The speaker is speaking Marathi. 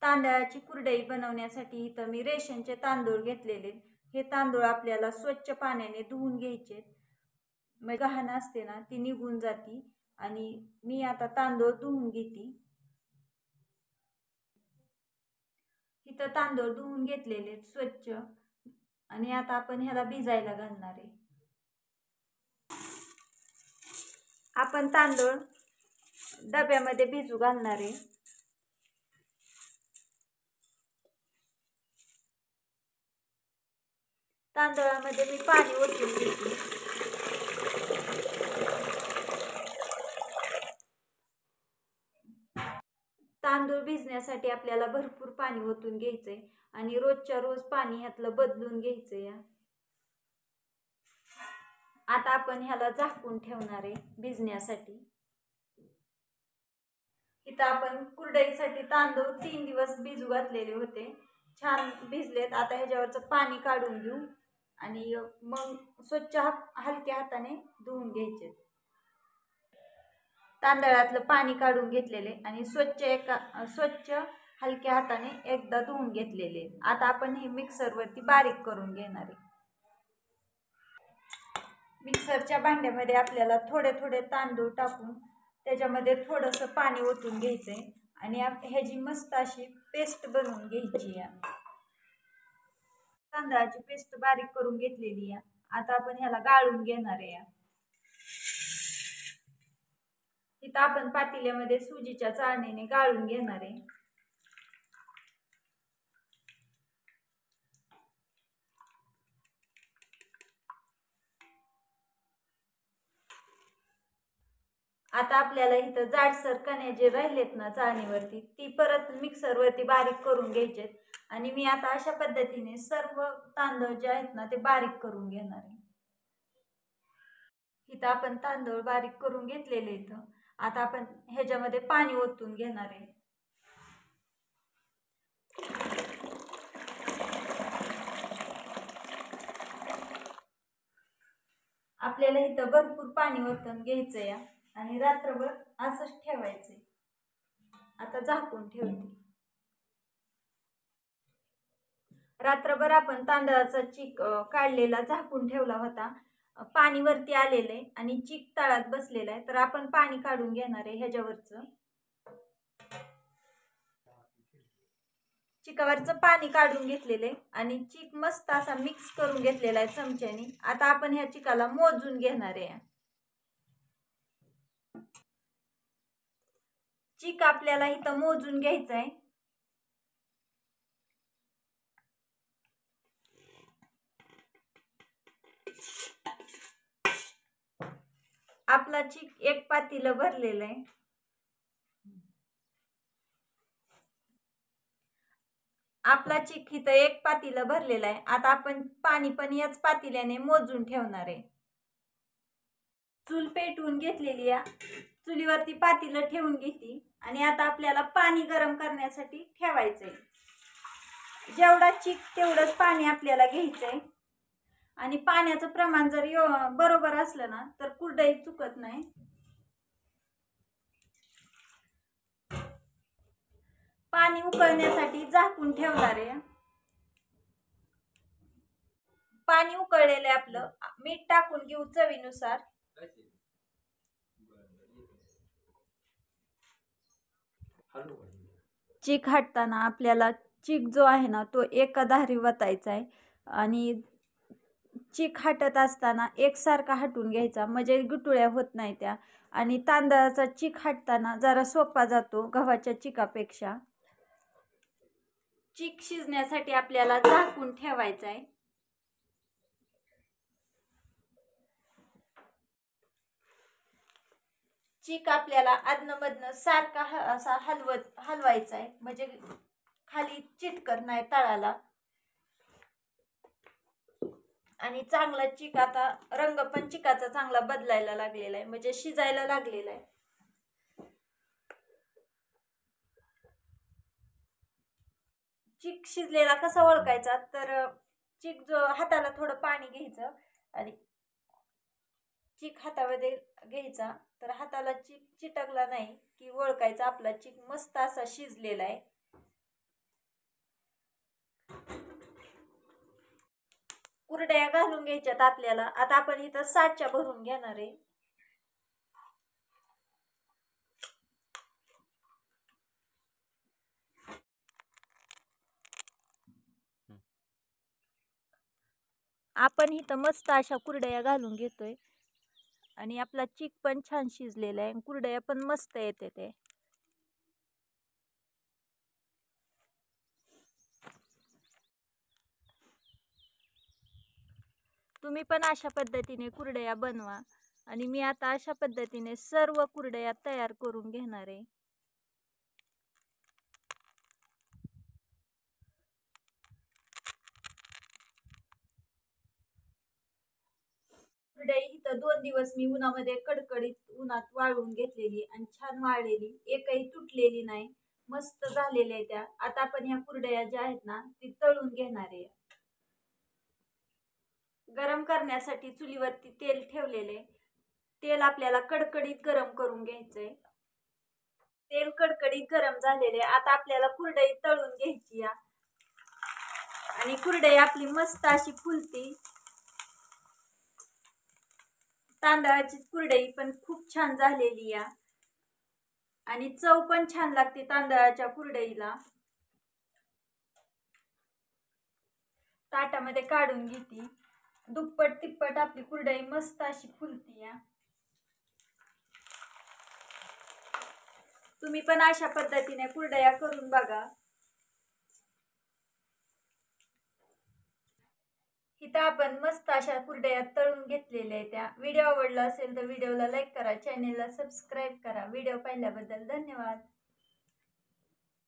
तांदळाची कुरडई बनवण्यासाठी इथं मी रेशनचे तांदूळ घेतलेले। हे तांदूळ आपल्याला स्वच्छ पाण्याने धुवून घ्यायचे, मग घाण असते ना ती निघून जाती। आणि मी आता तांदूळ धुवून घेते। इथं तांदूळ धुवून घेतलेले स्वच्छ, आणि आता आपण ह्याला भिजायला घालणार आहे। आपण तांदूळ डब्यामध्ये भिजू घालणार आहे। तांदळामध्ये मी पाणी ओतून घेते। तांदूळ भिजण्यासाठी आपल्याला भरपूर पाणी ओतून घ्यायचंय आणि रोजच्या रोज पाणी ह्यातलं बदलून घ्यायचंय। आता आपण ह्याला झाकून ठेवणार आहे भिजण्यासाठी। इथं आपण कुरडईसाठी तांदूळ 3 दिवस भिजू घातलेले होते, छान भिजलेत। आता ह्याच्यावरचं पाणी काढून घेऊ आणि मग स्वच्छ हलक्या हाताने धुवून घ्यायचे। तांदळातलं पाणी काढून घेतलेले आणि स्वच्छ हलक्या हाताने एकदा धुवून घेतलेले। आता आपण हे मिक्सरवरती बारीक करून घेणार आहे। मिक्सरच्या भांड्यामध्ये आपल्याला थोडे थोडे तांदूळ टाकून त्याच्यामध्ये थोडंसं पाणी ओतून घ्यायचंय आणि ह्याची मस्त अशी पेस्ट बनवून घ्यायची आहे। तांदळाची पेस्ट बारीक करून घेतलेली आहे। आता आपण ह्याला गाळून घेणार आहे। इथं आपण पातेल्यामध्ये सुजीच्या चाळणीने गाळून घेणार आहे। आता आपल्याला इथं जाडसर कण्या जे राहिलेत ना चाळणीवरती, ती परत मिक्सरवरती बारीक करून घ्यायचे। आणि मी आता अशा पद्धतीने सर्व तांदूळ जे आहेत ना ते बारीक करून घेणार आहे। इथं आपण तांदूळ बारीक करून घेतलेले इथं। आता आपण ह्याच्यामध्ये पाणी ओतून घेणार आहे। आपल्याला इथं भरपूर पाणी ओतून घ्यायचंय आणि रात्रभर असंच ठेवायचंय। आता झाकून ठेवते। रात्रभर आपण तांदळाचा चीक काढलेला झाकून ठेवला होता। पाणी वरती आलेले आणि चीक तळात बसलेला आहे, तर आपण पाणी काढून घेणार आहे ह्याच्यावरचं। चिकावरचं पाणी काढून घेतलेले आणि चीक मस्त असा मिक्स करून घेतलेला आहे चमच्याने। आता आपण ह्या चिकाला मोजून घेणार आहे। चीक आपल्याला इथं मोजून घ्यायचा आहे। आपला चीक 1 पातेलं भरलेलं आहे। आपला चीक इथं 1 पातेलं भरलेला आहे। आता आपण पाणी पण याच पातेल्याने मोजून ठेवणार आहे। चूल पेटवून घेतलेली आहे, चुलीवरती पातेलं ठेवून घेतली आणि आता आपल्याला पाणी गरम करण्यासाठी ठेवायचंय। जेवढा चीक तेवढंच पाणी आपल्याला घ्यायचंय आणि पाण्याचं प्रमाण जर बरोबर असलं ना तर कुरडई चुकत नाही। पाणी उकळण्यासाठी झाकून ठेवणार आहे। पाणी उकळलेलं आहे आपलं, मीठ टाकून घेऊ चवीनुसार। चीक हटताना आपल्याला चीक जो आहे ना तो एका धारी वतायचा आहे आणि चीक हटत असताना एकसारखा हटून घ्यायचा, म्हणजे गुटुळ्या होत नाही त्या। आणि तांदळाचा चीक हटताना जरा सोपा जातो गव्हाच्या चिकापेक्षा। चीक शिजण्यासाठी आपल्याला झाकून ठेवायचा आहे। चीक आपल्याला अदनमधनं सारखा असा हलवायचा आहे, म्हणजे खाली चिटकत नाही तळाला। आणि चांगला चीक आता रंग पण चिकाचा चांगला बदलायला लागलेला आहे, म्हणजे शिजायला लागलेला आहे। चीक शिजलेला कसा ओळखायचा, तर चीक जो हाताला थोडं पाणी घ्यायचं आणि चीक हातामध्ये घ्यायचा, तर हाताला चीक चिटकला नाही की ओळखायचा आपला चीक मस्त असा शिजलेला आहे। कुरडया घालून घ्यायच्यात आपल्याला. आता आपण इथं 60च्या भरून घेणार आहे. आपण इथं मस्त अशा कुरडया घालून घेतोय आणि आपला चिक पण छान शिजलेला आहे. कुरडया पण मस्त येते ते. तुम्ही पण अशा पद्धतीने कुरडया बनवा. आणि मी आता अशा पद्धतीने सर्व कुरडया तयार करून घेणार आहे. कुरडई इथं 2 दिवस मी उन्हामध्ये कडकडीत उन्हात वाळवून घेतलेली आणि छान वाळलेली, एकही तुटलेली नाही, मस्त झालेल्या आहे त्या. आता आपण ह्या कुरडया ज्या आहेत ना ती तळून घेणार आहे. गरम करण्यासाठी चुलीवरती तेल ठेवलेले. तेल आपल्याला कडकडीत गरम करून घ्यायचंय. तेल कडकडीत गरम झालेले. आता आपल्याला कुरडई तळून घ्यायची या. आणि कुरडई आपली मस्त अशी फुलती. तांदळाची कुरडई पण खूप छान झालेली या. आणि चव पण छान लागते तांदळाच्या कुरडईला. ताटामध्ये काढून घेते. दुप्पट तिप्पट आपली कुरडई मस्त अशी फुलती या. तुम्ही पण अशा पद्धतीने कुरडया करून बघा. इथं आपण मस्त अशा कुरडया तळून घेतलेल्या आहेत त्या. व्हिडिओ आवडला असेल तर व्हिडिओला लाईक करा, चॅनेलला सबस्क्राईब करा. व्हिडिओ पाहिल्याबद्दल धन्यवाद.